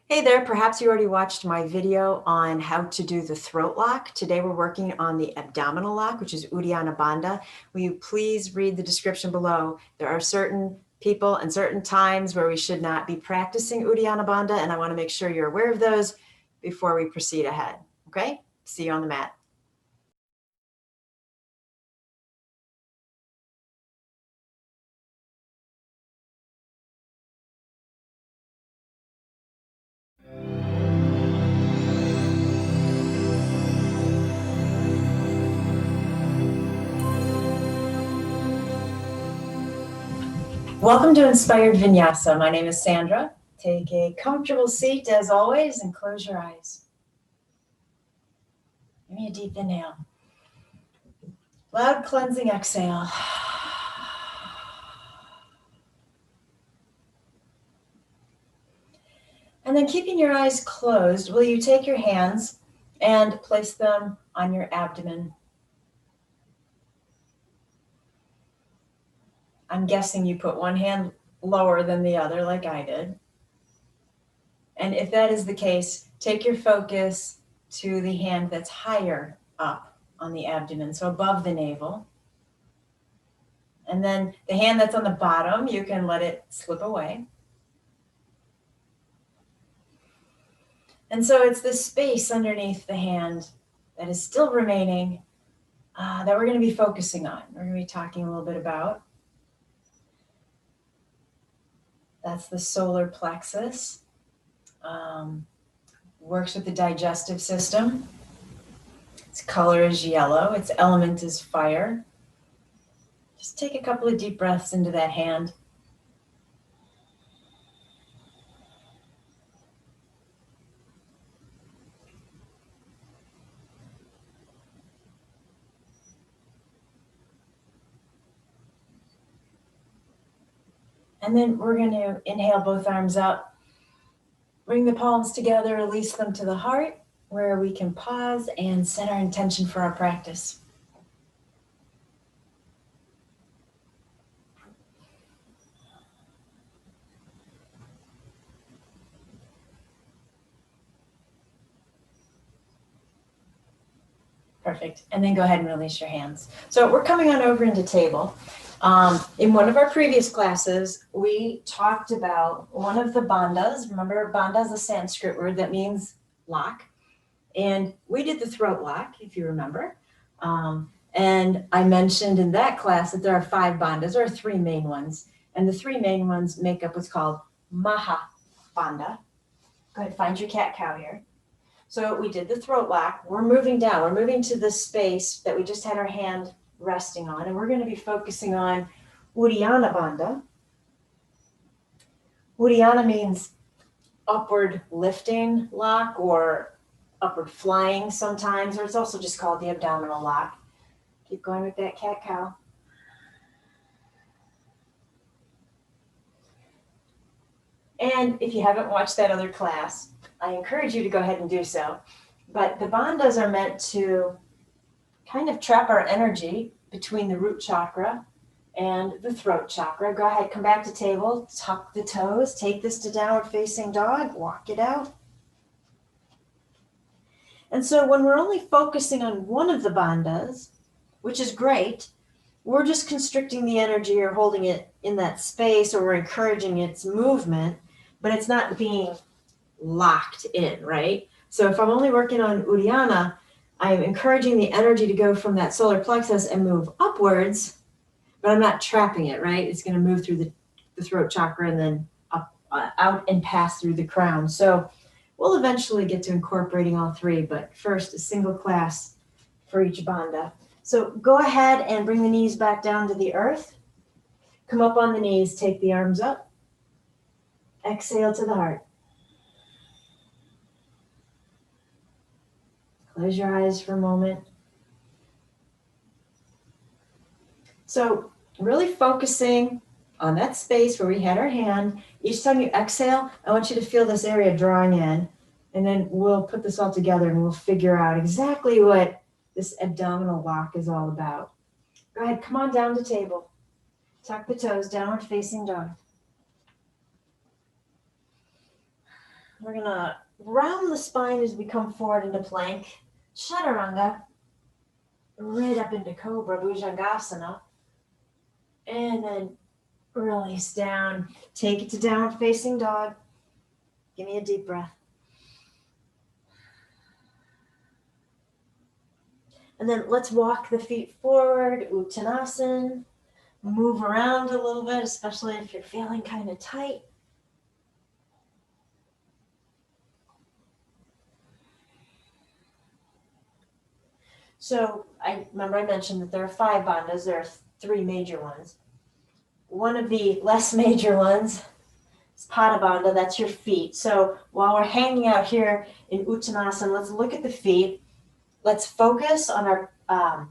Hey there, perhaps you already watched my video on how to do the throat lock. Today we're working on the abdominal lock, which is Uddiyana Bandha. Will you please read the description below? There are certain people and certain times where we should not be practicing Uddiyana Bandha, and I want to make sure you're aware of those before we proceed ahead. Okay? See you on the mat. Welcome to Inspired Vinyasa. My name is Sandra. Take a comfortable seat as always and close your eyes. Give me a deep inhale. Loud cleansing exhale. And then keeping your eyes closed, will you take your hands and place them on your abdomen? I'm guessing you put one hand lower than the other like I did. And if that is the case, take your focus to the hand that's higher up on the abdomen, so above the navel. And then the hand that's on the bottom, you can let it slip away. And so it's the space underneath the hand that is still remaining that we're going to be focusing on. We're going to be talking a little bit about. That's the solar plexus. Works with the digestive system. Its color is yellow. Its element is fire. Just take a couple of deep breaths into that hand. And then we're going to inhale both arms up. Bring the palms together, release them to the heart, where we can pause and set our intention for our practice. Perfect. And then go ahead and release your hands. So we're coming on over into table. In one of our previous classes, we talked about one of the bandhas. Remember, bandha is a Sanskrit word that means lock. And we did the throat lock, if you remember. And I mentioned in that class that there are 5 bandhas, or 3 main ones. And the 3 main ones make up what's called Maha Bandha. Go ahead, find your cat-cow here. So we did the throat lock. We're moving down. We're moving to the space that we just had our hand resting on. And we're going to be focusing on Uddiyana Bandha. Uddiyana means upward lifting lock or upward flying sometimes, or it's also just called the abdominal lock. Keep going with that cat-cow. And if you haven't watched that other class, I encourage you to go ahead and do so. But the bandhas are meant to kind of trap our energy between the root chakra and the throat chakra. Go ahead, come back to table, tuck the toes, take this to downward facing dog, walk it out. And so when we're only focusing on one of the bandhas, which is great, we're just constricting the energy or holding it in that space, or we're encouraging its movement, but it's not being locked in, right? So if I'm only working on Uddiyana, I'm encouraging the energy to go from that solar plexus and move upwards, but I'm not trapping it, right? It's going to move through the throat chakra and then up, out and pass through the crown. So we'll eventually get to incorporating all 3, but first a single class for each bandha. So go ahead and bring the knees back down to the earth. Come up on the knees, take the arms up. Exhale to the heart. Close your eyes for a moment. So really focusing on that space where we had our hand. Each time you exhale, I want you to feel this area drawing in, and then we'll put this all together and we'll figure out exactly what this abdominal lock is all about. Go ahead, come on down to table. Tuck the toes, downward facing dog. We're going to round the spine as we come forward into plank. Chaturanga. Right up into Cobra, Bhujangasana. And then release down. Take it to downward facing dog. Give me a deep breath. And then let's walk the feet forward, Uttanasana. Move around a little bit, especially if you're feeling kind of tight. So I mentioned that there are 5 bandhas. There are 3 major ones. One of the less major ones is Pada Bandha. That's your feet. So while we're hanging out here in Uttanasana, let's look at the feet. Let's focus on our, I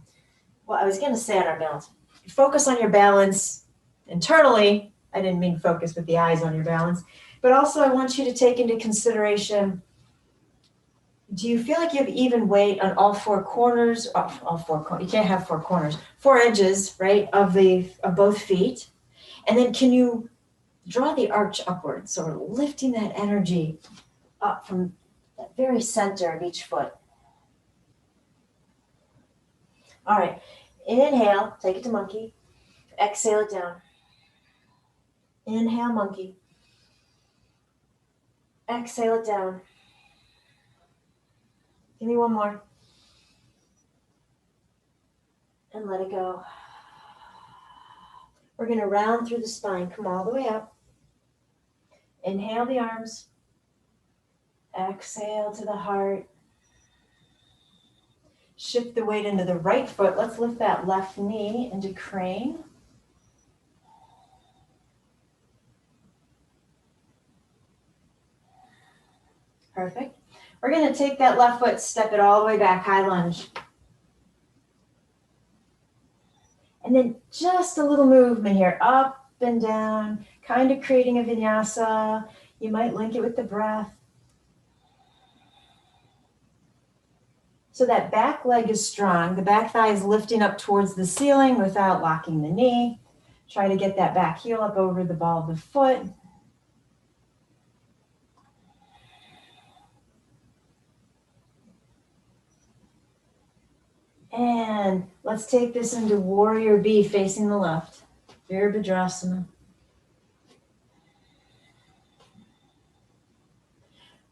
was going to say on our balance. Focus on your balance internally. I didn't mean focus with the eyes on your balance. But also I want you to take into consideration, do you feel like you have even weight on all 4 corners? All 4 corners. You can't have 4 corners. 4 edges, right, of both feet. And then can you draw the arch upwards? So we're lifting that energy up from the very center of each foot. All right. Inhale, take it to monkey. Exhale it down. Inhale, monkey. Exhale it down. Give me one more. And let it go. We're going to round through the spine. Come all the way up. Inhale the arms. Exhale to the heart. Shift the weight into the right foot. Let's lift that left knee into crane. Perfect. We're going to take that left foot, step it all the way back, high lunge. And then just a little movement here, up and down, kind of creating a vinyasa. You might link it with the breath. So that back leg is strong. The back thigh is lifting up towards the ceiling without locking the knee. Try to get that back heel up over the ball of the foot. And let's take this into Warrior B, facing the left. Virabhadrasana.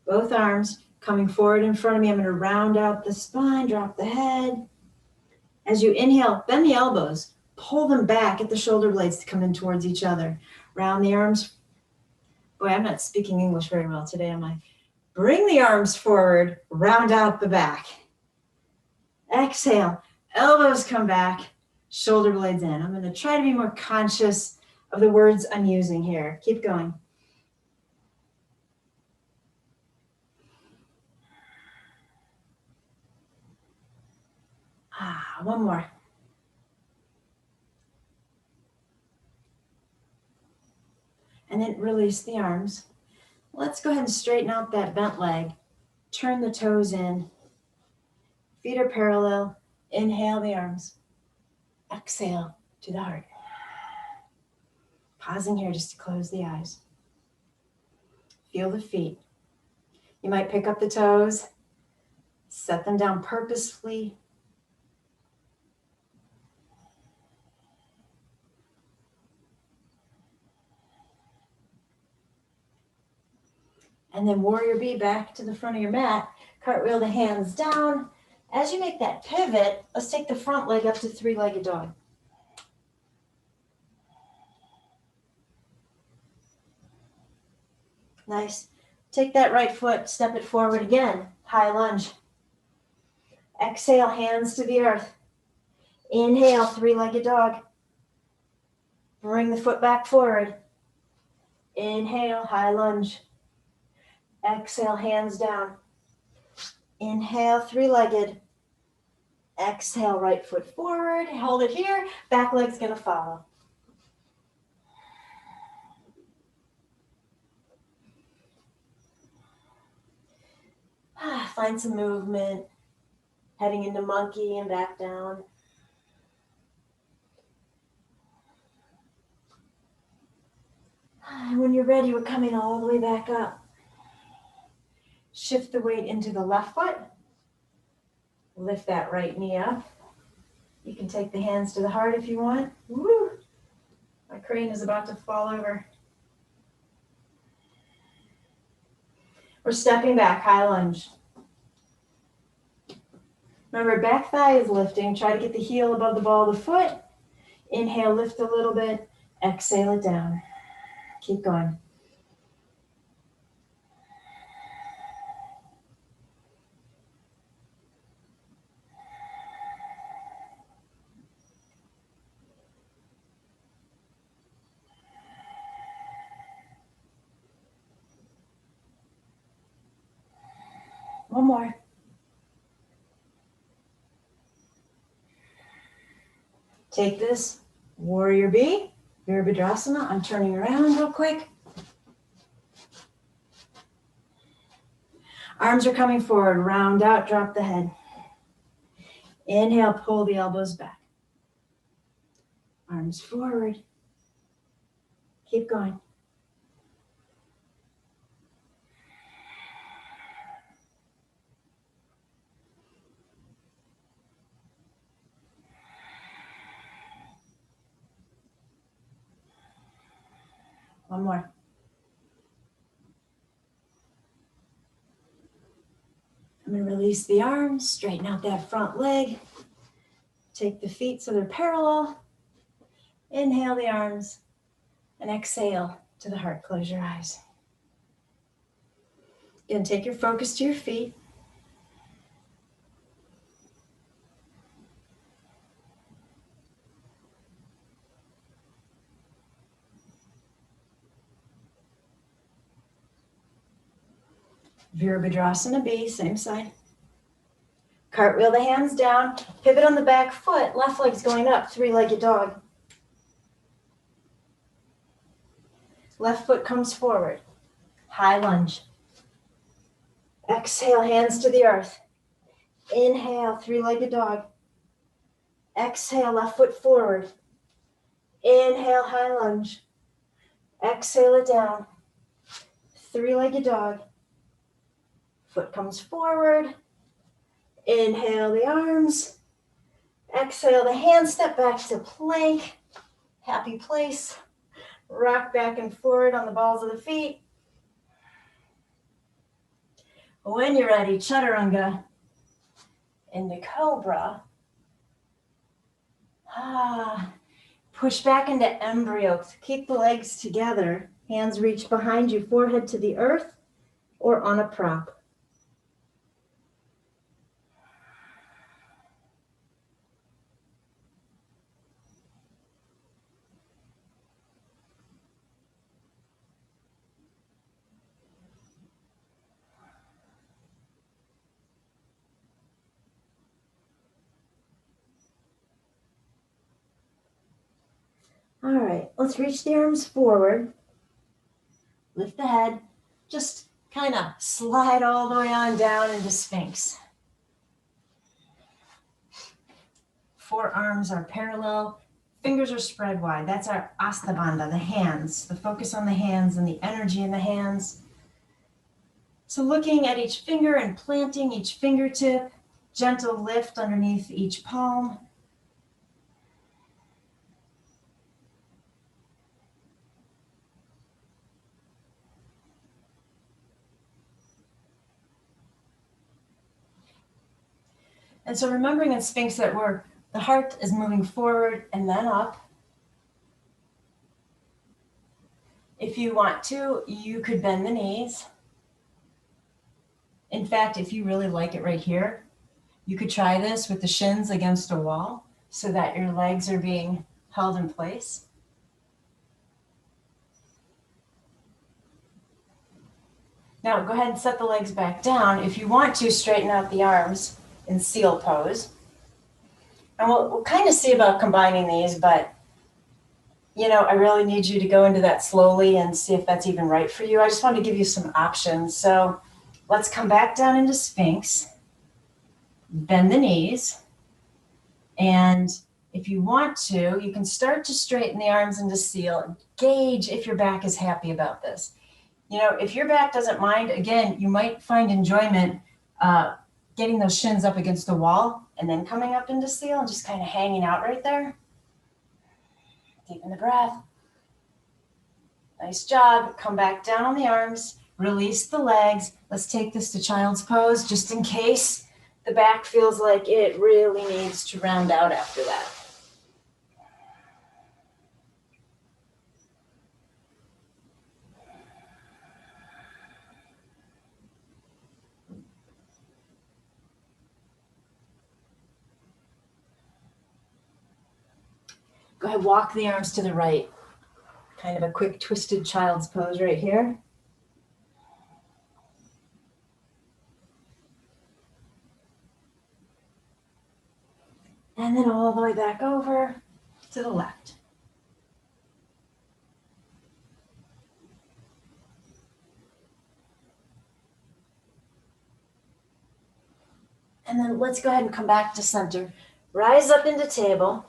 Both arms coming forward in front of me. I'm going to round out the spine, drop the head. As you inhale, bend the elbows. Pull them back at the shoulder blades to come in towards each other. Round the arms. Boy, I'm not speaking English very well today, am I? Bring the arms forward, round out the back. Exhale, elbows come back, shoulder blades in. I'm going to try to be more conscious of the words I'm using here. Keep going. One more. And then release the arms. Let's go ahead and straighten out that bent leg. Turn the toes in. Feet are parallel. Inhale the arms. Exhale to the heart. Pausing here just to close the eyes. Feel the feet. You might pick up the toes. Set them down purposefully. And then Warrior B, back to the front of your mat. Cartwheel the hands down. As you make that pivot, let's take the front leg up to 3-legged dog. Nice. Take that right foot, step it forward again. High lunge. Exhale, hands to the earth. Inhale, 3-legged dog. Bring the foot back forward. Inhale, high lunge. Exhale, hands down. Inhale, 3-legged. Exhale, right foot forward. Hold it here. Back leg's going to follow. Find some movement. Heading into monkey and back down. And when you're ready, we're coming all the way back up. Shift the weight into the left foot. Lift that right knee up. You can take the hands to the heart if you want. Woo! My crane is about to fall over. We're stepping back, high lunge. Remember, back thigh is lifting. Try to get the heel above the ball of the foot. Inhale, lift a little bit. Exhale it down. Keep going. One more. Take this, warrior B, Virabhadrasana. I'm turning around real quick. Arms are coming forward, round out, drop the head. Inhale, pull the elbows back. Arms forward. Keep going. One more. I'm going to release the arms, straighten out that front leg. Take the feet so they're parallel. Inhale the arms and exhale to the heart. Close your eyes. Again, take your focus to your feet. Virabhadrasana B, same side. Cartwheel the hands down, pivot on the back foot, left leg's going up, three-legged dog. Left foot comes forward, high lunge. Exhale, hands to the earth. Inhale, three-legged dog. Exhale, left foot forward. Inhale, high lunge. Exhale it down. Three-legged dog. Foot comes forward. Inhale the arms. Exhale the hands, step back to plank. Happy place. Rock back and forward on the balls of the feet. When you're ready, chaturanga into cobra. Push back into embryo. Keep the legs together. Hands reach behind you, forehead to the earth or on a prop. All right, let's reach the arms forward. Lift the head. Just kind of slide all the way on down into Sphinx. Forearms are parallel. Fingers are spread wide. That's our Asta Bandha, the hands. The focus on the hands and the energy in the hands. So looking at each finger and planting each fingertip. Gentle lift underneath each palm. And so remembering in Sphinx that the heart is moving forward and then up. If you want to, you could bend the knees. In fact, if you really like it right here, you could try this with the shins against a wall so that your legs are being held in place. Now go ahead and set the legs back down. If you want to, straighten out the arms in seal pose. And we'll kind of see about combining these, but I really need you to go into that slowly and see if that's even right for you. I just want to give you some options. So let's come back down into Sphinx, bend the knees, and if you want to, you can start to straighten the arms into seal. Gauge if your back is happy about this. You know, if your back doesn't mind, again, you might find enjoyment getting those shins up against the wall and then coming up into seal and just kind of hanging out right there. Deepen the breath. Nice job. Come back down on the arms. Release the legs. Let's take this to child's pose just in case the back feels like it really needs to round out after that. Go ahead, walk the arms to the right. Kind of a quick twisted child's pose right here. And then all the way back over to the left. And then let's go ahead and come back to center. Rise up into table.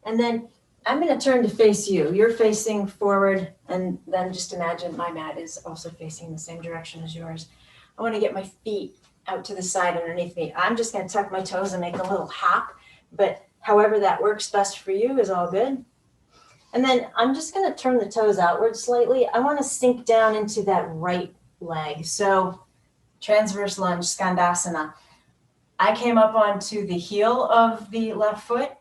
And then I'm going to turn to face you. You're facing forward, and then just imagine my mat is also facing the same direction as yours. I want to get my feet out to the side underneath me. I'm just going to tuck my toes and make a little hop, but however that works best for you is all good. And then I'm just going to turn the toes outward slightly. I want to sink down into that right leg. So transverse lunge, skandasana. I came up onto the heel of the left foot.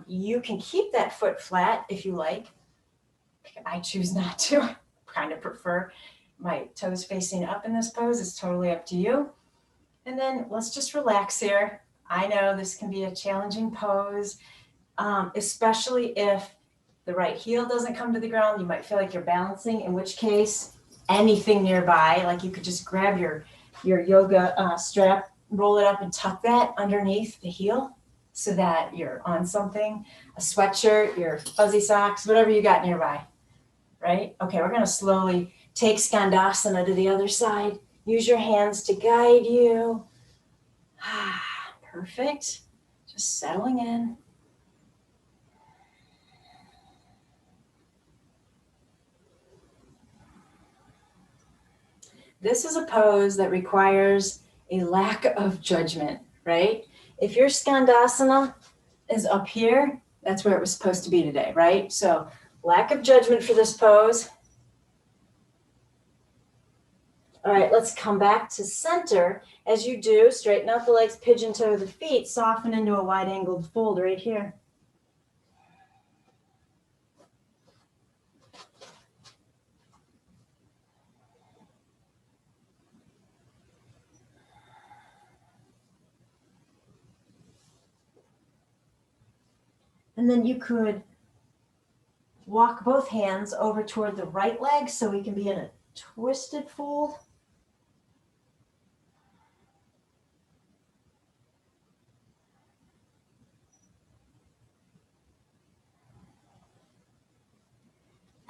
You can keep that foot flat if you like. I choose not to. I kind of prefer my toes facing up in this pose. It's totally up to you. And then let's just relax here. I know this can be a challenging pose, especially if the right heel doesn't come to the ground. You might feel like you're balancing, in which case anything nearby, like you could just grab your yoga strap, roll it up and tuck that underneath the heel so that you're on something, a sweatshirt, your fuzzy socks, whatever you got nearby, right? Okay, we're going to slowly take skandasana to the other side. Use your hands to guide you. Perfect. Just settling in. This is a pose that requires a lack of judgment, right? If your skandasana is up here, that's where it was supposed to be today, right? So lack of judgment for this pose. All right, let's come back to center. As you do, straighten out the legs, pigeon toe the feet, soften into a wide angled fold right here. And then you could walk both hands over toward the right leg so we can be in a twisted fold.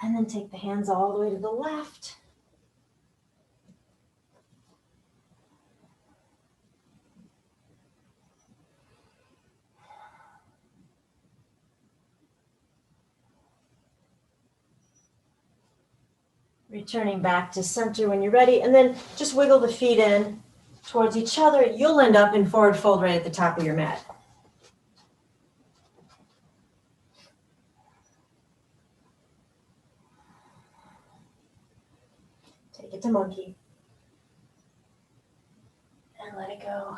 And then take the hands all the way to the left. Returning back to center when you're ready, and then just wiggle the feet in towards each other. You'll end up in forward fold right at the top of your mat. Take it to monkey. And let it go.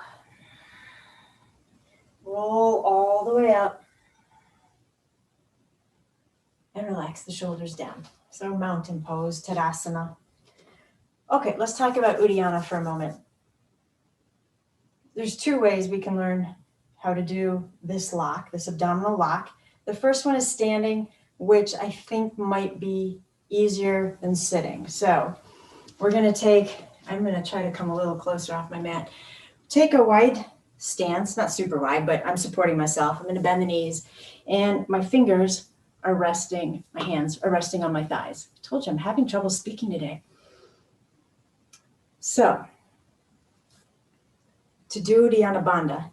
Roll all the way up. And relax the shoulders down. So mountain pose, Tadasana. Okay, let's talk about Uddiyana for a moment. There's two ways we can learn how to do this lock, this abdominal lock. The first one is standing, which I think might be easier than sitting. So we're going to I'm going to try to come a little closer off my mat. Take a wide stance, not super wide, but I'm supporting myself. I'm going to bend the knees, and my fingers are resting, my hands are resting on my thighs. I told you I'm having trouble speaking today. So to do Uddiyana Bandha,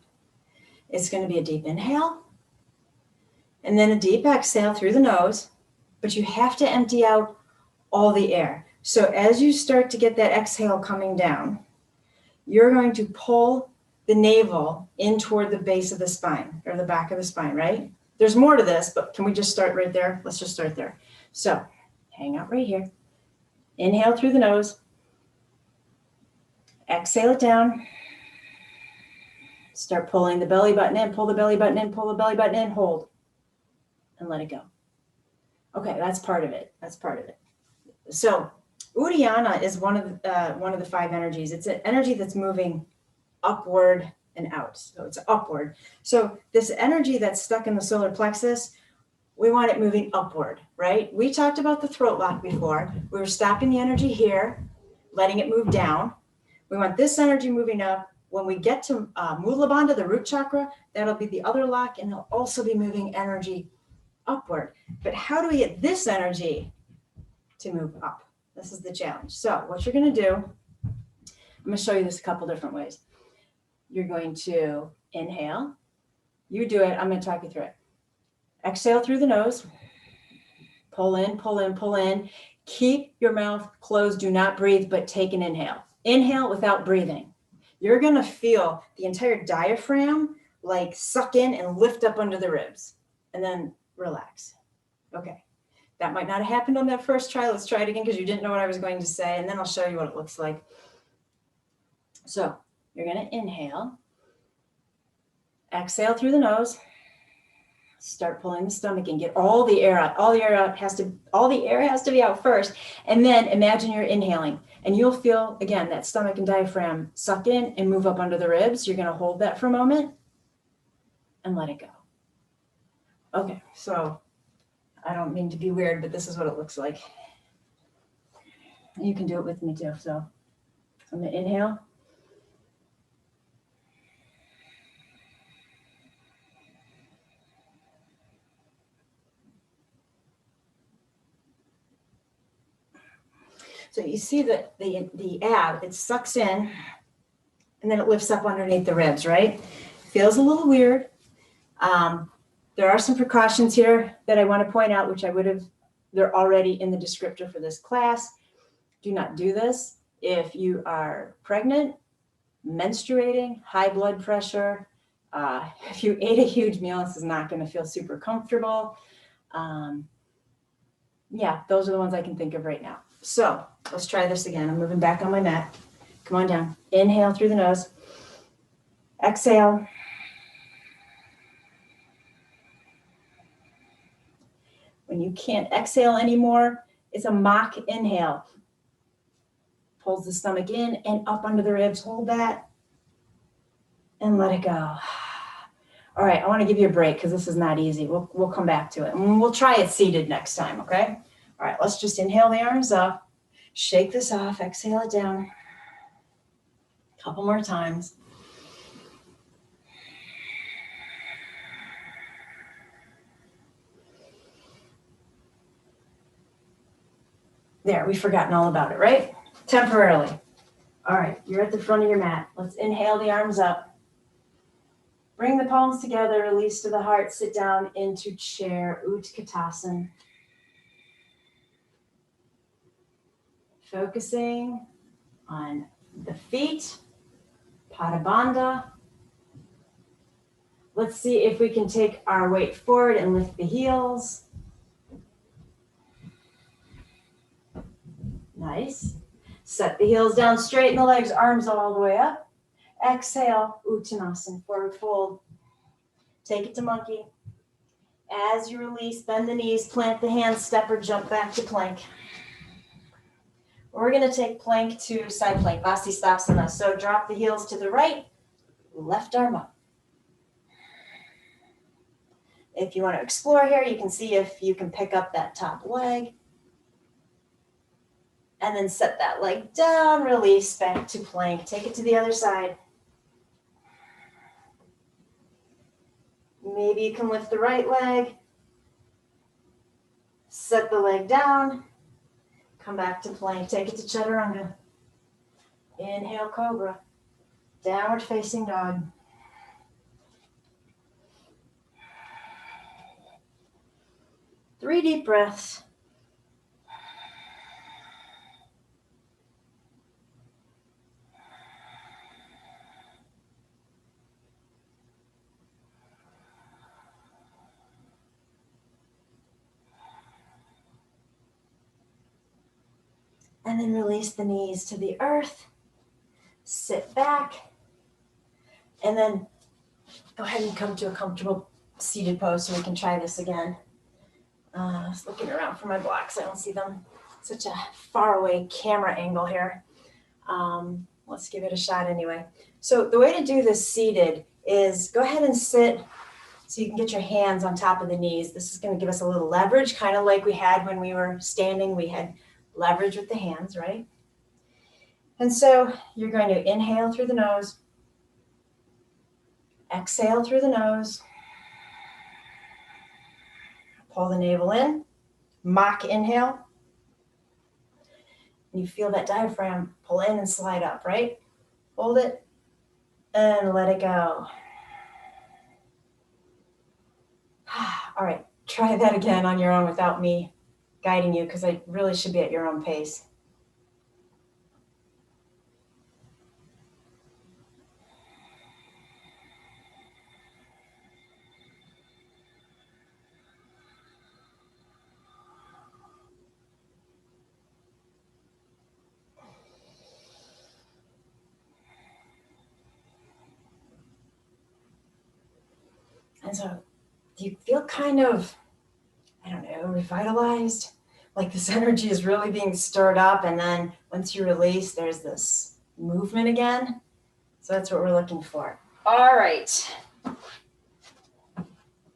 it's going to be a deep inhale and then a deep exhale through the nose, but you have to empty out all the air. So as you start to get that exhale coming down, you're going to pull the navel in toward the base of the spine or the back of the spine, right? There's more to this, but can we just start right there? Let's just start there. So hang out right here. Inhale through the nose. Exhale it down. Start pulling the belly button in, pull the belly button in, pull the belly button in, hold, and let it go. Okay, that's part of it. That's part of it. So Uddiyana is one of the 5 energies. It's an energy that's moving upward and out. So it's upward. So this energy that's stuck in the solar plexus, we want it moving upward, right? We talked about the throat lock before. We were stopping the energy here, letting it move down. We want this energy moving up. When we get to Maha Bandha, the root chakra, that'll be the other lock, and it'll also be moving energy upward. But how do we get this energy to move up? This is the challenge. So what you're going to do, I'm going to show you this a couple different ways. You're going to inhale. You do it. I'm going to talk you through it. Exhale through the nose. Pull in, pull in, pull in. Keep your mouth closed. Do not breathe, but take an inhale. Inhale without breathing. You're going to feel the entire diaphragm like suck in and lift up under the ribs, and then relax. Okay. That might not have happened on that first try. Let's try it again because you didn't know what I was going to say, and then I'll show you what it looks like. So you're going to inhale. Exhale through the nose. Start pulling the stomach and get all the air out. All the air has to be out first. And then imagine you're inhaling, and you'll feel, again, that stomach and diaphragm suck in and move up under the ribs. You're going to hold that for a moment and let it go. Okay, so I don't mean to be weird, but this is what it looks like. You can do it with me too. So I'm going to inhale. So you see that the ab, it sucks in and then it lifts up underneath the ribs, right? Feels a little weird. There are some precautions here that I want to point out, which they're already in the descriptor for this class. Do not do this if you are pregnant, menstruating, high blood pressure. If you ate a huge meal, this is not going to feel super comfortable. Yeah, those are the ones I can think of right now. So let's try this again. I'm moving back on my mat. Come on down. Inhale through the nose. Exhale. When you can't exhale anymore, it's a mock inhale. Pulls the stomach in and up under the ribs. Hold that and let it go. All right, I want to give you a break because this is not easy. We'll come back to it. And we'll try it seated next time, okay? All right, let's just inhale the arms up. Shake this off. Exhale it down. A couple more times. There, we've forgotten all about it, right? Temporarily. All right, you're at the front of your mat. Let's inhale the arms up. Bring the palms together, release to the heart, sit down into chair, Utkatasana. Focusing on the feet, Maha Bandha. Let's see if we can take our weight forward and lift the heels. Nice. Set the heels down, straighten the legs, arms all the way up. Exhale, Uttanasana, forward fold. Take it to monkey. As you release, bend the knees, plant the hands, step or jump back to plank. We're going to take plank to side plank, Vasisthasana. So drop the heels to the right, left arm up. If you want to explore here, you can see if you can pick up that top leg. And then set that leg down, release back to plank. Take it to the other side. Maybe you can lift the right leg. Set the leg down. Come back to plank. Take it to chaturanga. Inhale, cobra. Downward facing dog. Three deep breaths. And then release the knees to the earth. Sit back. And then go ahead and come to a comfortable seated pose so we can try this again. I was looking around for my blocks. I don't see them. Such a far away camera angle here. Let's give it a shot anyway. So the way to do this seated is go ahead and sit so you can get your hands on top of the knees. This is going to give us a little leverage, kind of like we had when we were standing. We had leverage with the hands, right? And so you're going to inhale through the nose, exhale through the nose, pull the navel in, mock inhale. You feel that diaphragm pull in and slide up, right? Hold it and let it go. All right, try that again on your own without me guiding you, because I really should be at your own pace. And so do you feel kind of, I don't know, revitalized? Like this energy is really being stirred up, and then once you release, there's this movement again. So that's what we're looking for. All right.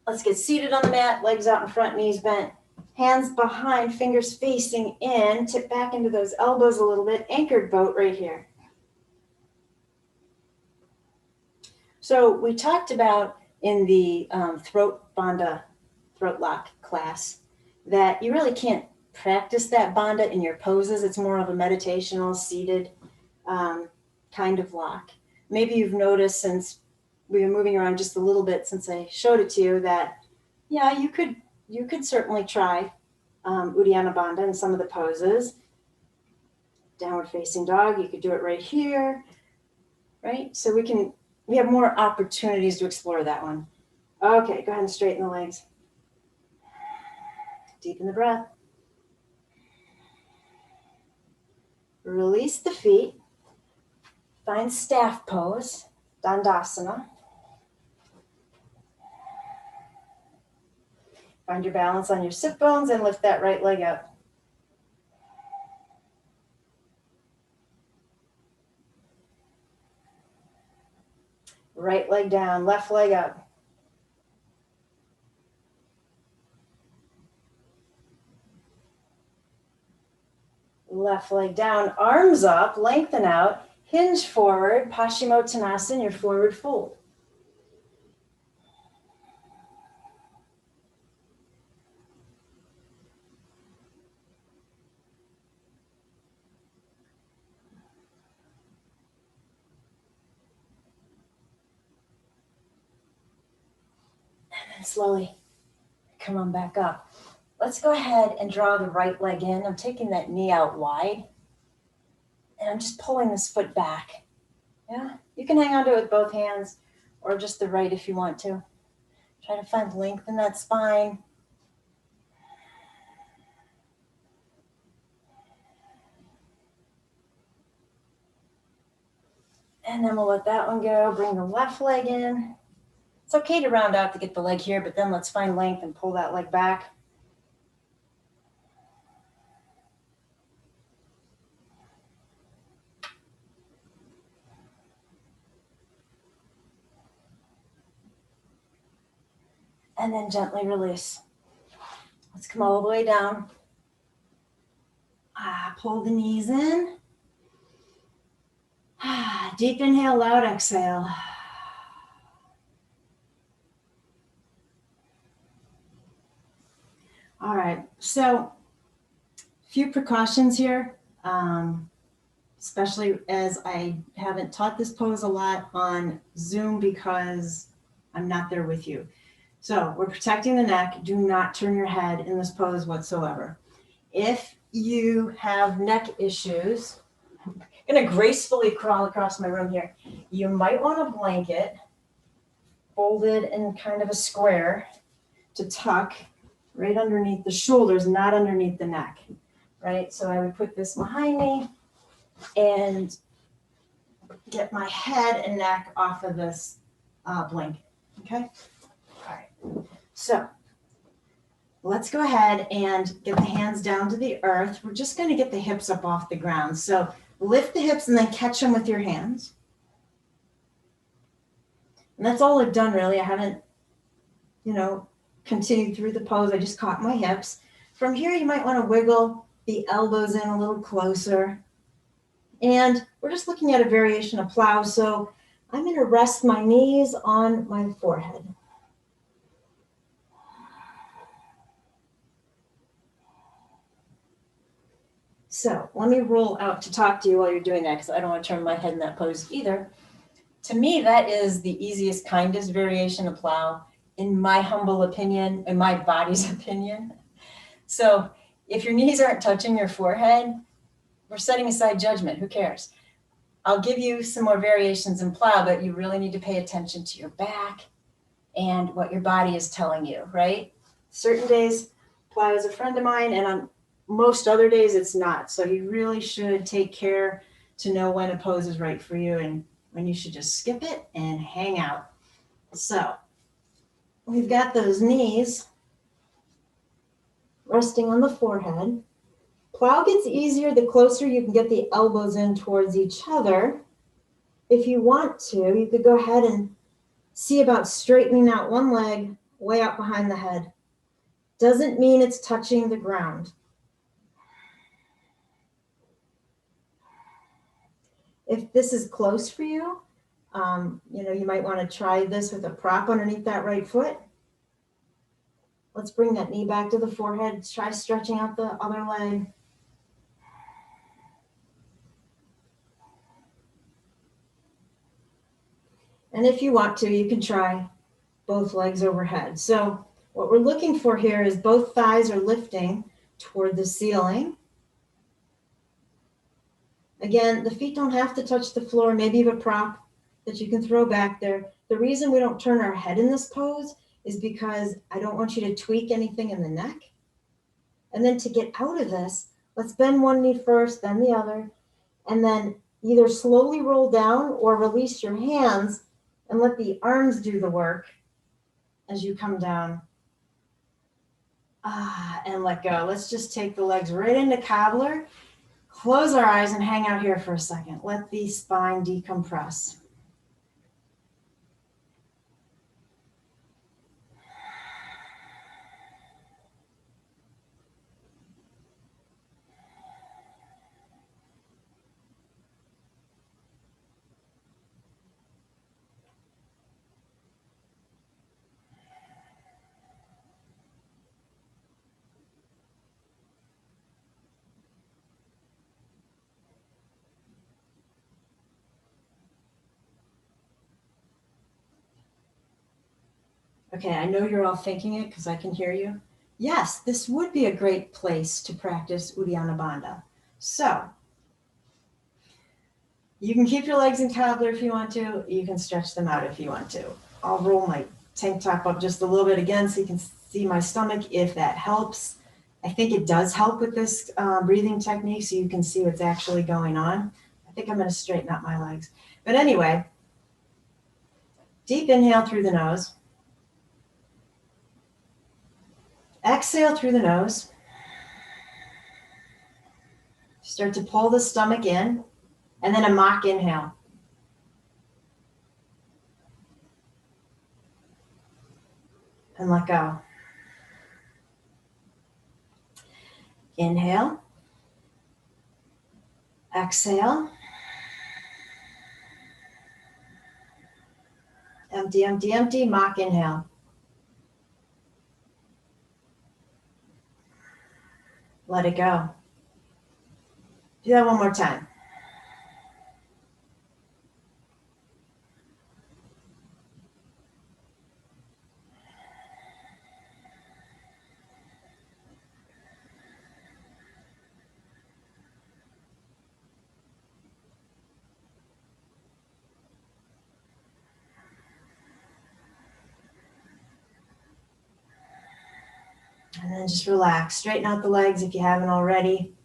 Let's get seated on the mat, legs out in front, knees bent, hands behind, fingers facing in, tip back into those elbows a little bit, anchored boat right here. So we talked about in the throat bandha, throat lock class, that you really can't practice that bandha in your poses. It's more of a meditational, seated kind of lock. Maybe you've noticed since we've been moving around just a little bit since I showed it to you that, yeah, you could certainly try Uddiyana Bandha in some of the poses. Downward facing dog, you could do it right here, right? So we have more opportunities to explore that one. Okay, go ahead and straighten the legs. Deepen the breath. Release the feet. Find staff pose, skandasana. Find your balance on your sit bones and lift that right leg up. Right leg down, left leg up. Left leg down, arms up, lengthen out, hinge forward, Paschimottanasana, your forward fold. And then slowly come on back up. Let's go ahead and draw the right leg in. I'm taking that knee out wide. And I'm just pulling this foot back. Yeah, you can hang on to it with both hands or just the right if you want to. Try to find length in that spine. And then we'll let that one go. Bring the left leg in. It's okay to round out to get the leg here, but then let's find length and pull that leg back. And then gently release. Let's come all the way down. Pull the knees in. Deep inhale, loud exhale. All right, so a few precautions here, especially as I haven't taught this pose a lot on Zoom because I'm not there with you. So we're protecting the neck. Do not turn your head in this pose whatsoever. If you have neck issues, I'm going to gracefully crawl across my room here. You might want a blanket folded in kind of a square to tuck right underneath the shoulders, not underneath the neck. right? So I would put this behind me and get my head and neck off of this blanket, okay? All right, so let's go ahead and get the hands down to the earth. We're just going to get the hips up off the ground. So lift the hips and then catch them with your hands. And that's all I've done really. I haven't, continued through the pose. I just caught my hips. From here, you might want to wiggle the elbows in a little closer. And we're just looking at a variation of plow. So I'm going to rest my knees on my forehead. So let me roll out to talk to you while you're doing that, because I don't want to turn my head in that pose either. To me, that is the easiest, kindest variation of plow, in my humble opinion, in my body's opinion. So if your knees aren't touching your forehead, we're setting aside judgment. Who cares? I'll give you some more variations in plow, but you really need to pay attention to your back and what your body is telling you, right? Certain days, plow is a friend of mine, and on most other days, it's not. So you really should take care to know when a pose is right for you and when you should just skip it and hang out. So we've got those knees resting on the forehead. Plow gets easier the closer you can get the elbows in towards each other. If you want to, you could go ahead and see about straightening out one leg way out behind the head. Doesn't mean it's touching the ground. If this is close for you, you might want to try this with a prop underneath that right foot. Let's bring that knee back to the forehead. Try stretching out the other leg. And if you want to, you can try both legs overhead. So what we're looking for here is both thighs are lifting toward the ceiling. Again, the feet don't have to touch the floor. Maybe you have a prop that you can throw back there. The reason we don't turn our head in this pose is because I don't want you to tweak anything in the neck. And then to get out of this, let's bend one knee first, then the other, and then either slowly roll down or release your hands and let the arms do the work as you come down. And let go. Let's just take the legs right into cobbler. Close our eyes and hang out here for a second. Let the spine decompress. Okay, I know you're all thinking it because I can hear you. Yes, this would be a great place to practice Uddiyana Bandha. So, you can keep your legs in cobbler if you want to. You can stretch them out if you want to. I'll roll my tank top up just a little bit again so you can see my stomach if that helps. I think it does help with this breathing technique so you can see what's actually going on. I think I'm going to straighten out my legs. But anyway, deep inhale through the nose. Exhale through the nose. Start to pull the stomach in, and then a mock inhale. And let go. Inhale. Exhale. Empty, empty, empty. Mock inhale. Let it go. Do that one more time. And then just relax. Straighten out the legs if you haven't already.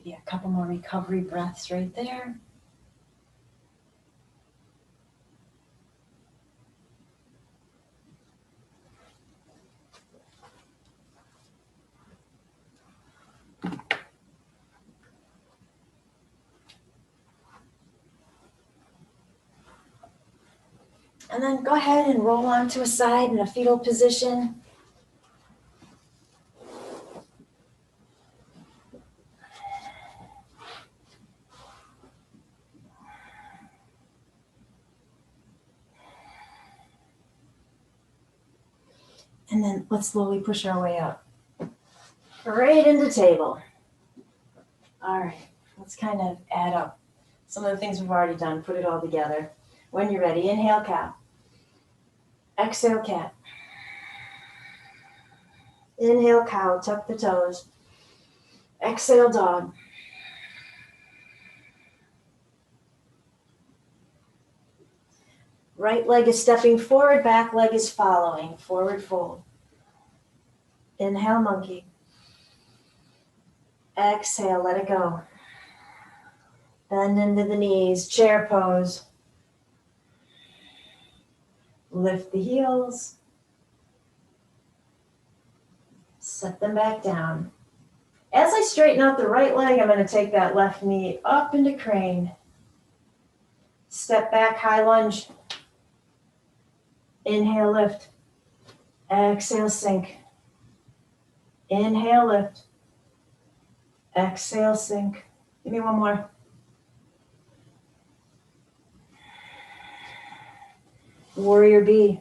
Give you a couple more recovery breaths right there. And then go ahead and roll onto a side in a fetal position. And then let's slowly push our way up. Right into table. All right, let's kind of add up some of the things we've already done. Put it all together. When you're ready, inhale, cow. Exhale, cat. Inhale, cow, tuck the toes. Exhale, dog. Right leg is stepping forward, back leg is following. Forward fold. Inhale, monkey. Exhale, let it go. Bend into the knees, chair pose. Lift the heels. Set them back down. As I straighten out the right leg, I'm going to take that left knee up into crane. Step back, high lunge. Inhale, lift. Exhale, sink. Inhale, lift. Exhale, sink. Give me one more. Warrior B.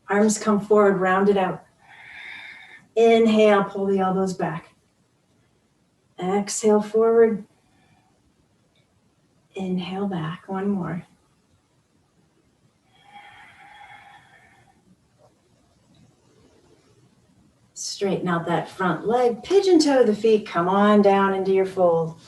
Arms come forward, round it out. Inhale, pull the elbows back. Exhale, forward. Inhale, back. One more. Straighten out that front leg. Pigeon toe the feet. Come on down into your fold.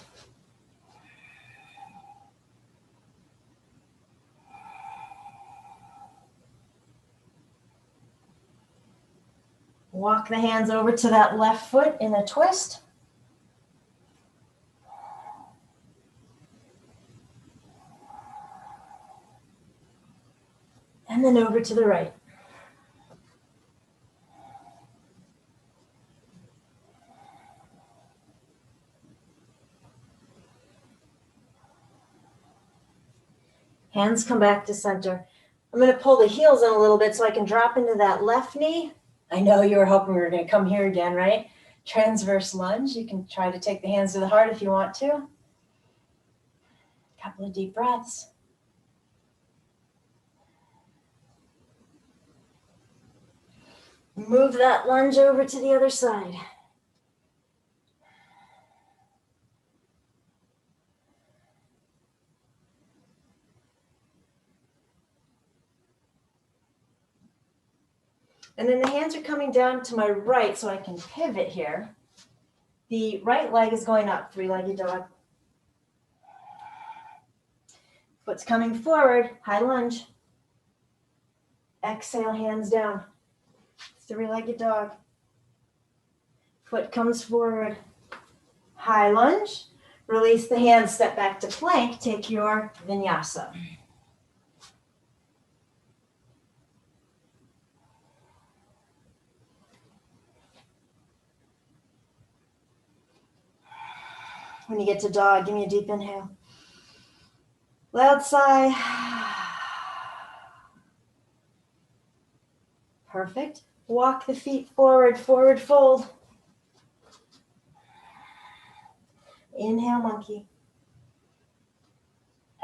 Walk the hands over to that left foot in a twist. And then over to the right. Hands come back to center. I'm going to pull the heels in a little bit so I can drop into that left knee. I know you were hoping we were going to come here again, right? Transverse lunge. You can try to take the hands to the heart if you want to. Couple of deep breaths. Move that lunge over to the other side. And then the hands are coming down to my right so I can pivot here. The right leg is going up, three-legged dog. Foot's coming forward, high lunge. Exhale, hands down. Three-legged dog. Foot comes forward, high lunge. Release the hands, step back to plank. Take your vinyasa. When you get to dog, give me a deep inhale. Loud sigh. Perfect. Walk the feet forward, forward fold. Inhale, monkey.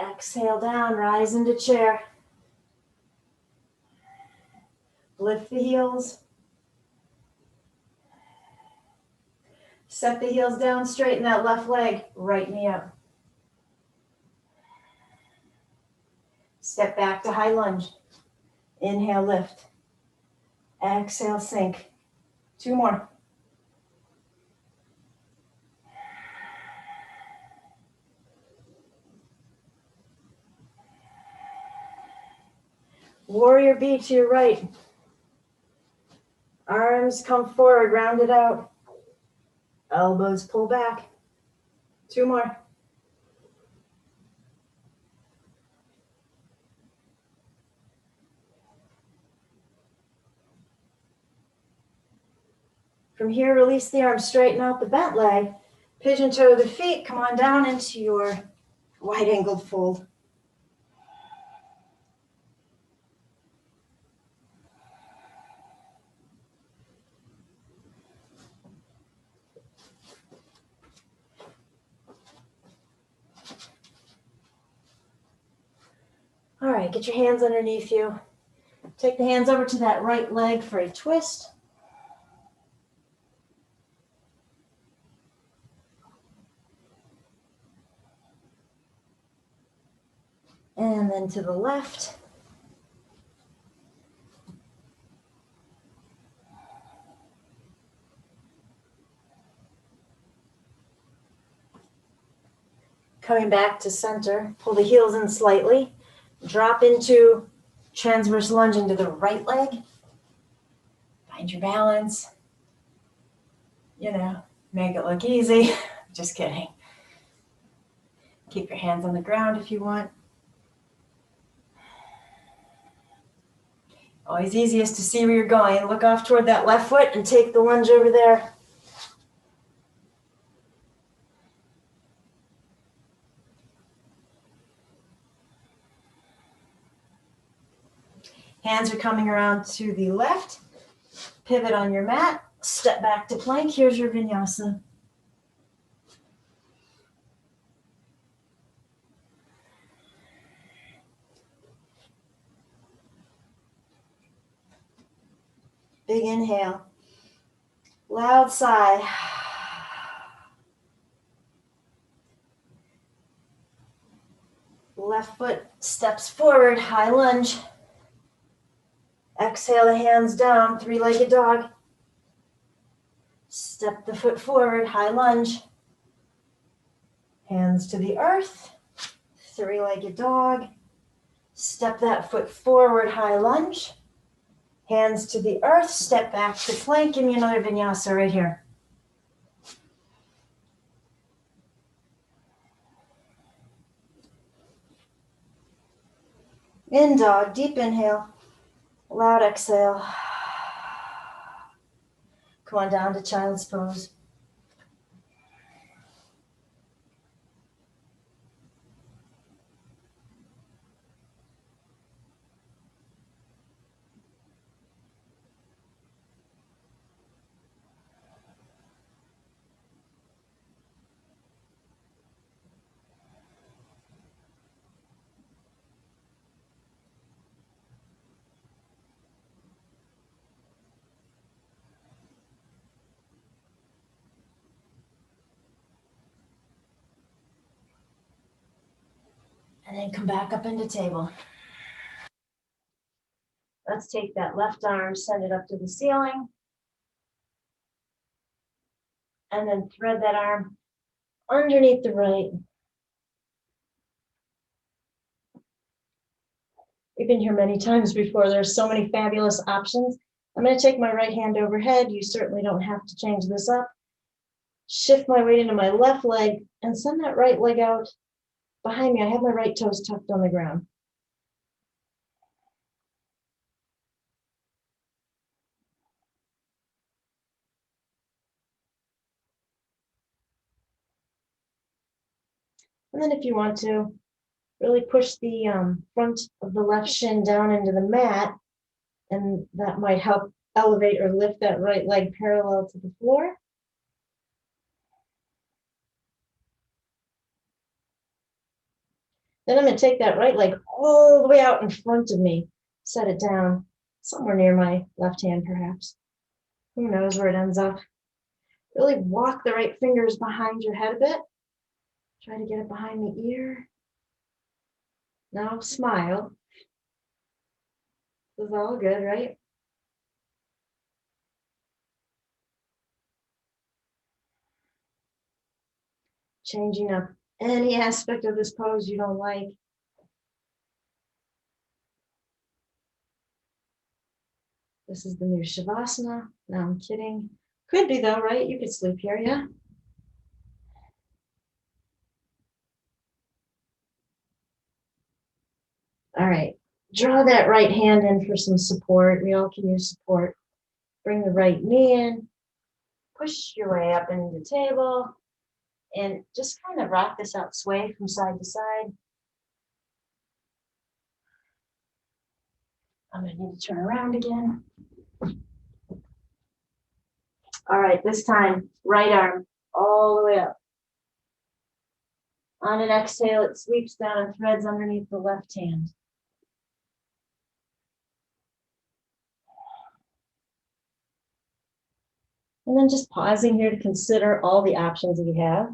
Exhale down, rise into chair. Lift the heels. Set the heels down, straighten that left leg, right knee up. Step back to high lunge. Inhale, lift. Exhale, sink. Two more. Warrior B to your right. Arms come forward, round it out. Elbows pull back. 2 more. From here, release the arms, straighten out the bent leg, pigeon toe the feet, come on down into your wide angled fold. All right, get your hands underneath you. Take the hands over to that right leg for a twist. And then to the left. Coming back to center, pull the heels in slightly. Drop into transverse lunge into the right leg. Find your balance. You know, make it look easy. Just kidding. Keep your hands on the ground if you want. Always easiest to see where you're going. Look off toward that left foot and take the lunge over there. Hands are coming around to the left. Pivot on your mat. Step back to plank. Here's your vinyasa. Big inhale. Loud sigh. Left foot steps forward, high lunge. Exhale the hands down, three-legged dog. Step the foot forward, high lunge. Hands to the earth, three-legged dog. Step that foot forward, high lunge. Hands to the earth, step back to plank. Give me another vinyasa right here. In dog, deep inhale, loud exhale. Come on down to child's pose. And then come back up into table. Let's take that left arm, send it up to the ceiling. And then thread that arm underneath the right. We've been here many times before. There's so many fabulous options. I'm going to take my right hand overhead. You certainly don't have to change this up. Shift my weight into my left leg and send that right leg out behind me. I have my right toes tucked on the ground. And then if you want to, really push the front of the left shin down into the mat, and that might help elevate or lift that right leg parallel to the floor. Then I'm going to take that right leg all the way out in front of me, set it down somewhere near my left hand, perhaps. Who knows where it ends up? Really walk the right fingers behind your head a bit. Try to get it behind the ear. Now smile. This is all good, right? Changing up any aspect of this pose you don't like. This is the new Shavasana. No, I'm kidding. Could be though, right? You could sleep here, yeah? Draw that right hand in for some support. We all can use support. Bring the right knee in. Push your way up into the table. And just kind of rock this out, sway from side to side. I'm going to need to turn around again. All right, this time, right arm all the way up. On an exhale, it sweeps down and threads underneath the left hand. And then just pausing here to consider all the options we have.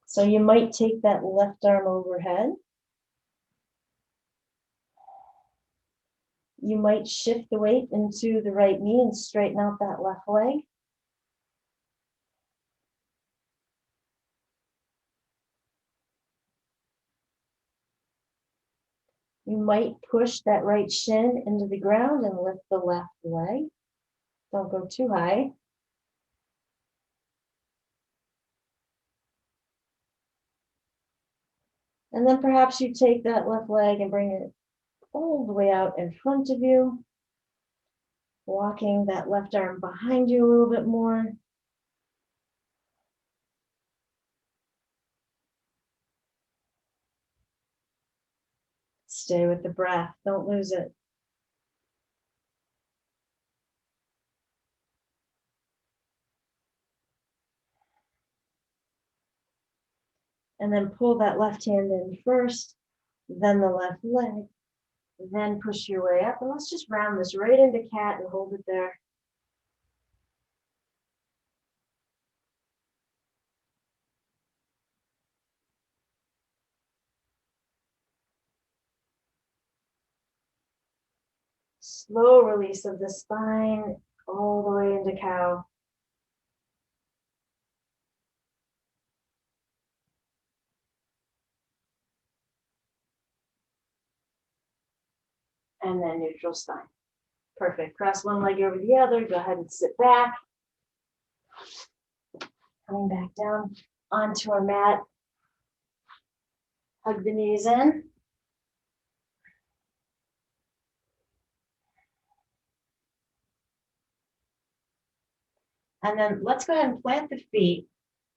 So you might take that left arm overhead. You might shift the weight into the right knee and straighten out that left leg. You might push that right shin into the ground and lift the left leg. Don't go too high. And then perhaps you take that left leg and bring it all the way out in front of you, walking that left arm behind you a little bit more. Stay with the breath, don't lose it. And then pull that left hand in first, then the left leg, then push your way up. And let's just round this right into cat and hold it there. Slow release of the spine all the way into cow. And then neutral spine. Perfect. Cross one leg over the other. Go ahead and sit back. Coming back down onto our mat. Hug the knees in. And then let's go ahead and plant the feet.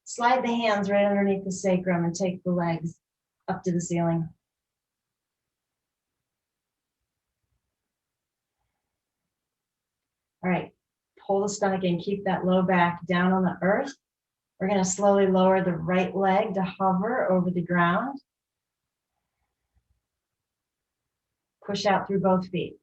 Slide the hands right underneath the sacrum and take the legs up to the ceiling. All right, pull the stomach in, keep that low back down on the earth. We're going to slowly lower the right leg to hover over the ground. Push out through both feet.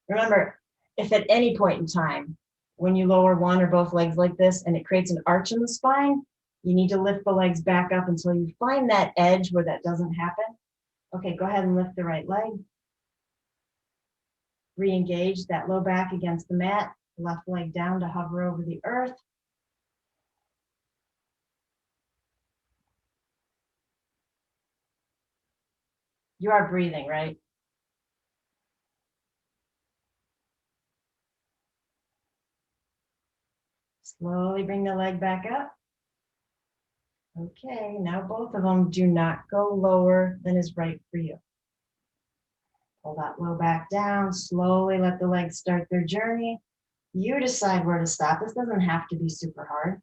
Remember, if at any point in time, when you lower one or both legs like this and it creates an arch in the spine, you need to lift the legs back up until you find that edge where that doesn't happen. Okay, go ahead and lift the right leg. Re-engage that low back against the mat, left leg down to hover over the earth. You are breathing, right? Slowly bring the leg back up. Okay, now both of them, do not go lower than is right for you. Pull that low back down, slowly let the legs start their journey. You decide where to stop. This doesn't have to be super hard.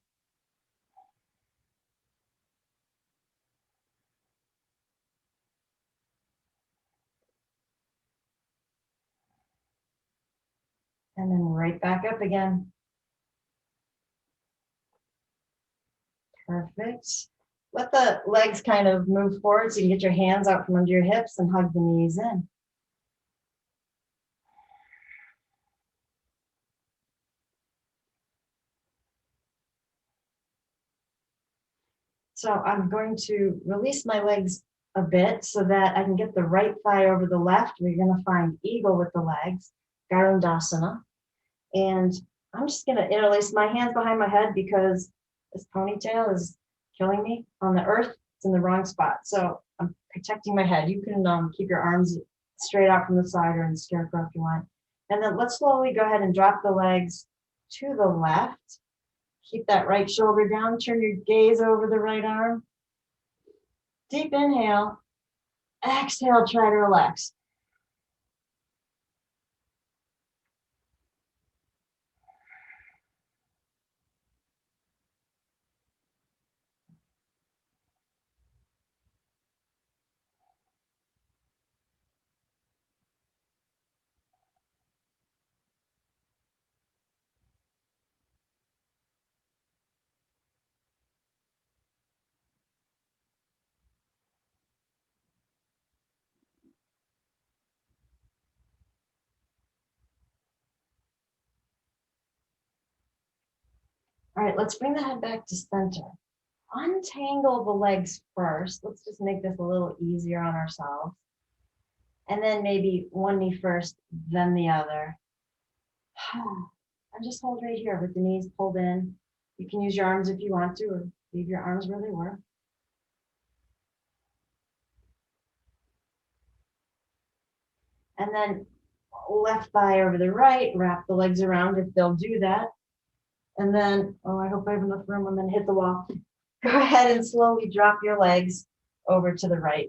And then right back up again. Perfect. Let the legs kind of move forward so you can get your hands out from under your hips and hug the knees in. So I'm going to release my legs a bit so that I can get the right thigh over the left. We're going to find eagle with the legs, Garundasana. And I'm just going to interlace my hands behind my head because this ponytail is killing me on the earth. It's in the wrong spot. So I'm protecting my head. You can keep your arms straight out from the side or in the scarecrow if you want. And then let's slowly go ahead and drop the legs to the left. Keep that right shoulder down. Turn your gaze over the right arm. Deep inhale. Exhale, try to relax. All right, let's bring the head back to center. Untangle the legs first. Let's just make this a little easier on ourselves. And then maybe one knee first, then the other. And just hold right here with the knees pulled in. You can use your arms if you want to, or leave your arms where they were. And then left thigh over the right, wrap the legs around if they'll do that. And then, oh, I hope I have enough room, and then hit the wall. Go ahead and slowly drop your legs over to the right.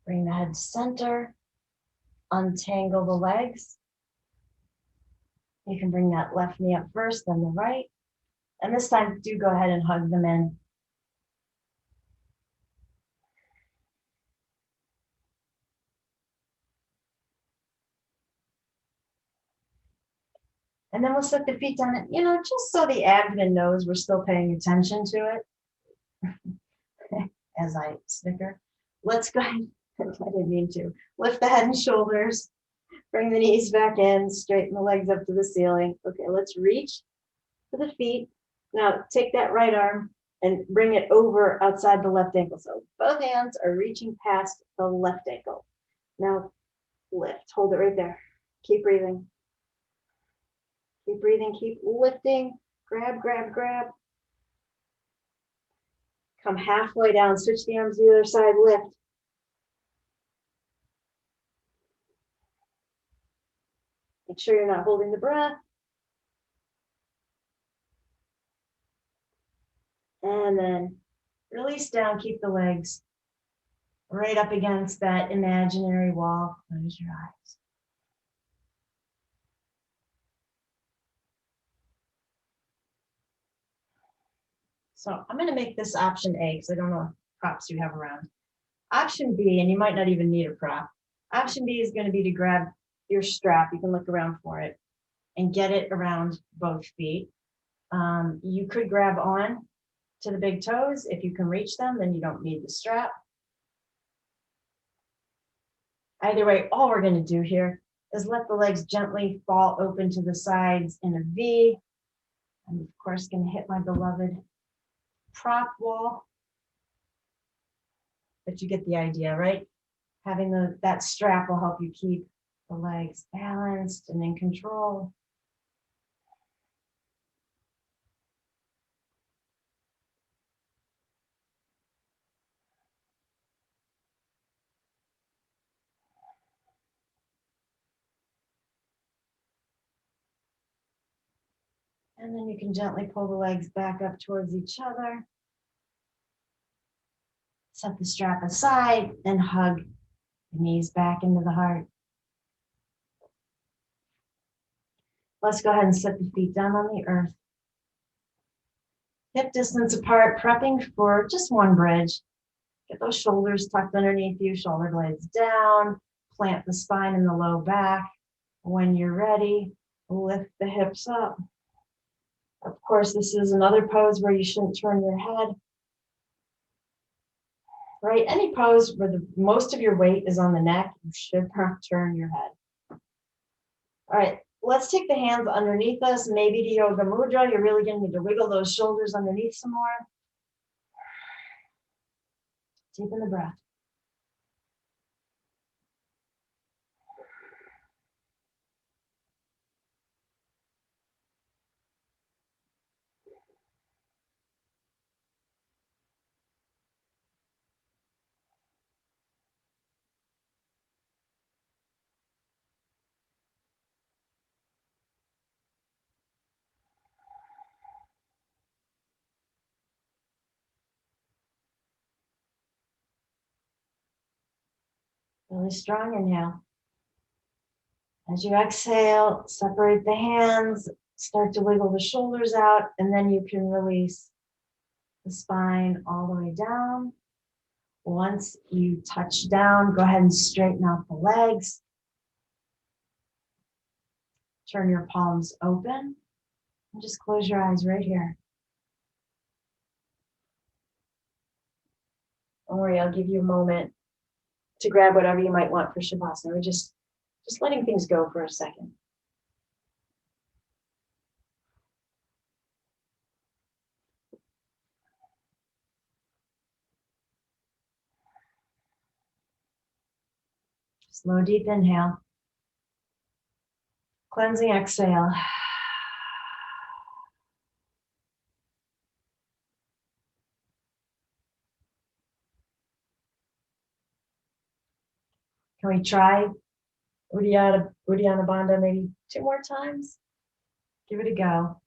Bring the head to center. Untangle the legs. You can bring that left knee up first, then the right. And this time, do go ahead and hug them in. And then we'll set the feet down, and, just so the abdomen knows we're still paying attention to it. As I snicker. Let's go ahead. I didn't mean to. Lift the head and shoulders. Bring the knees back in. Straighten the legs up to the ceiling. Okay, let's reach for the feet. Now take that right arm and bring it over outside the left ankle. So both hands are reaching past the left ankle. Now lift. Hold it right there. Keep breathing. Keep breathing. Keep lifting. Grab, grab, grab. Come halfway down. Switch the arms to the other side. Lift. Make sure you're not holding the breath. And then release down. Keep the legs right up against that imaginary wall. Close your eyes. So I'm going to make this option A because I don't know what props you have around. Option B, and you might not even need a prop. Option B is going to be to grab your strap. You can look around for it and get it around both feet. You could grab on to the big toes. If you can reach them, then you don't need the strap. Either way, all we're going to do here is let the legs gently fall open to the sides in a V. I'm, of course, going to hit my beloved prop wall. But you get the idea, right? Having that strap will help you keep the legs balanced and in control. And then you can gently pull the legs back up towards each other. Set the strap aside and hug the knees back into the heart. Let's go ahead and set the feet down on the earth. Hip distance apart, prepping for just one bridge. Get those shoulders tucked underneath you, shoulder blades down. Plant the spine in the low back. When you're ready, lift the hips up. Of course, this is another pose where you shouldn't turn your head. right? Any pose where the most of your weight is on the neck, you should not turn your head. All right, let's take the hands underneath us, maybe to Yoga Mudra. You're really gonna need to wiggle those shoulders underneath some more. Deepen the breath. Really strong inhale. As you exhale, separate the hands, start to wiggle the shoulders out, and then you can release the spine all the way down. Once you touch down, go ahead and straighten out the legs. Turn your palms open and just close your eyes right here. Don't worry, I'll give you a moment to grab whatever you might want for Shavasana. We're just letting things go for a second. Slow, deep inhale. Cleansing exhale. Can we try Uddiyana Bandha maybe 2 more times? Give it a go.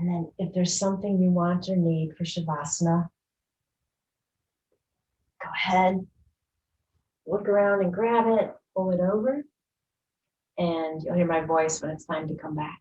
And then if there's something you want or need for Shavasana, go ahead, look around and grab it, pull it over, and you'll hear my voice when it's time to come back.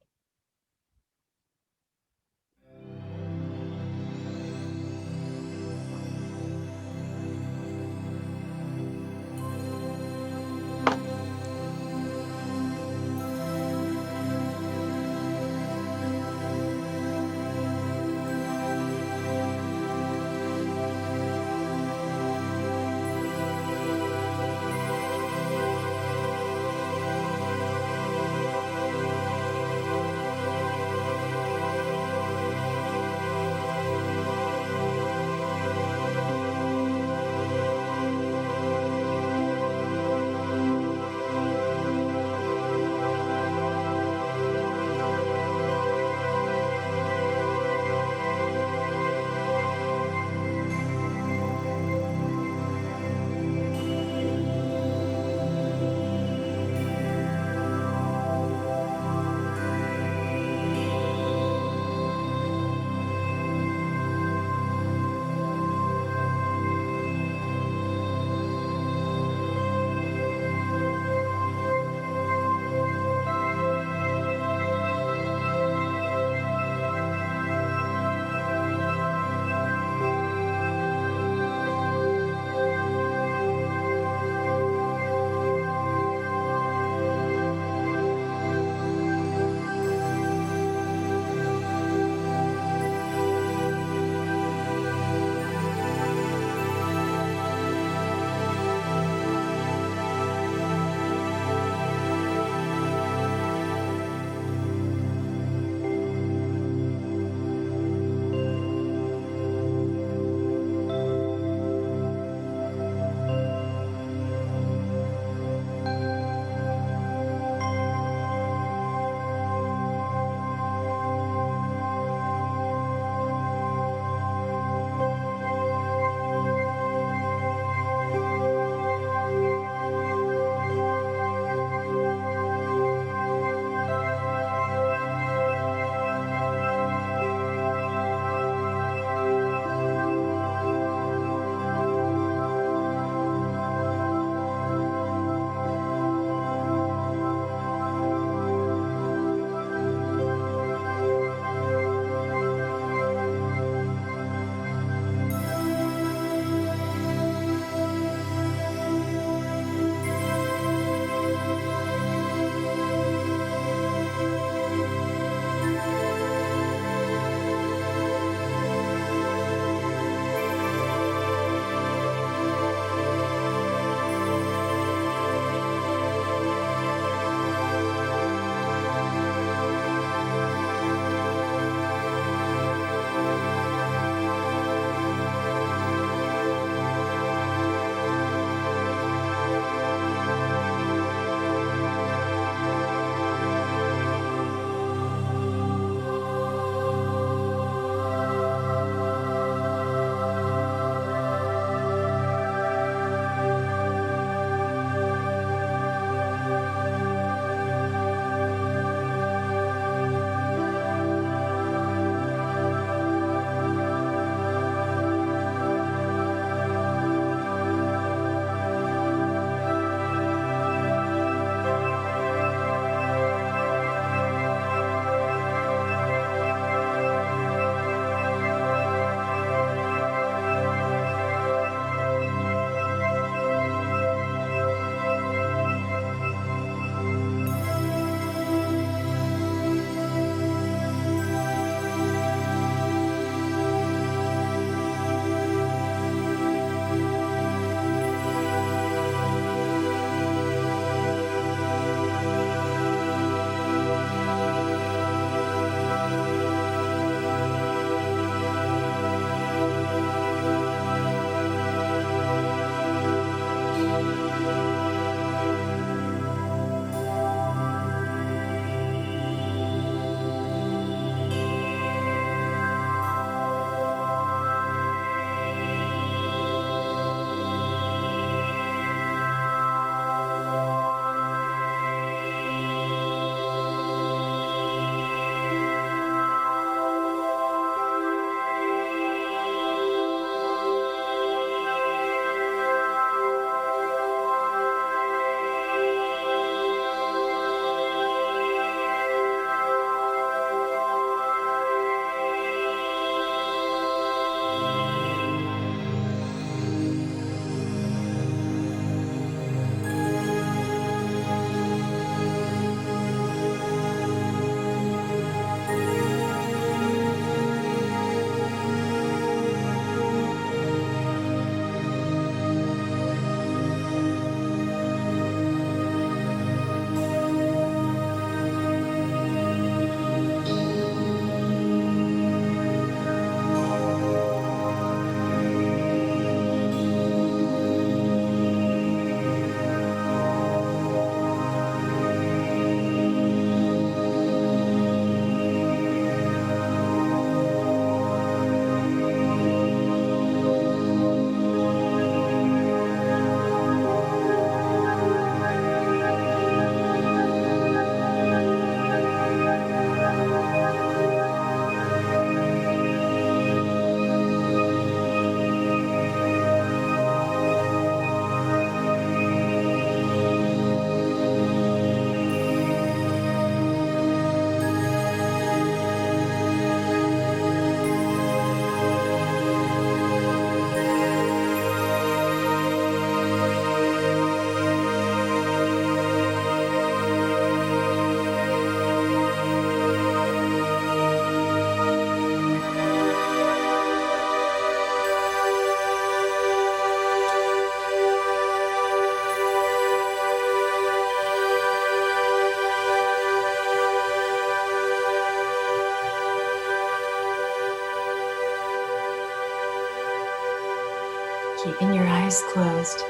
Keeping your eyes closed,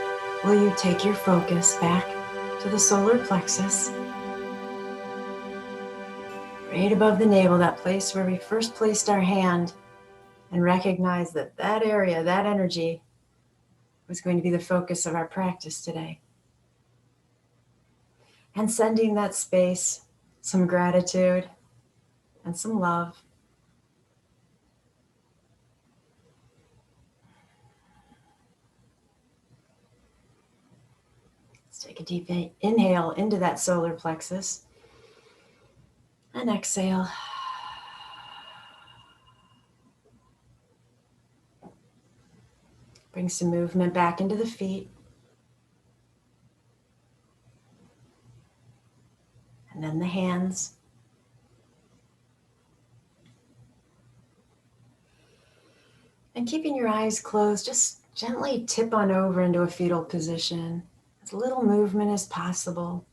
will you take your focus back to the solar plexus, right above the navel, that place where we first placed our hand, and recognize that that area, that energy, was going to be the focus of our practice today. And sending that space some gratitude and some love. Let's take a deep inhale into that solar plexus and exhale. Bring some movement back into the feet. And then the hands. And keeping your eyes closed, just gently tip on over into a fetal position. As little movement as possible.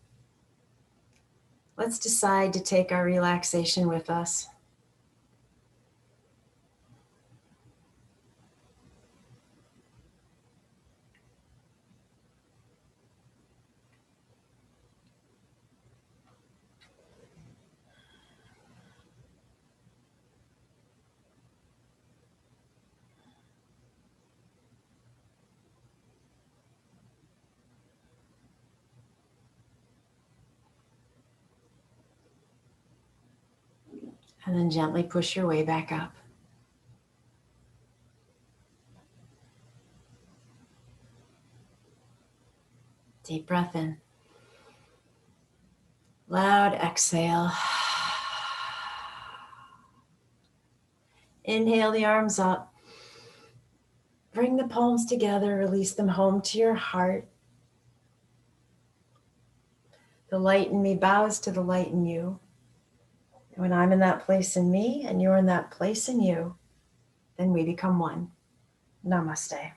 Let's decide to take our relaxation with us. And then gently push your way back up. Deep breath in. Loud exhale. Inhale the arms up. Bring the palms together, release them home to your heart. The light in me bows to the light in you. When I'm in that place in me and you're in that place in you, then we become one. Namaste.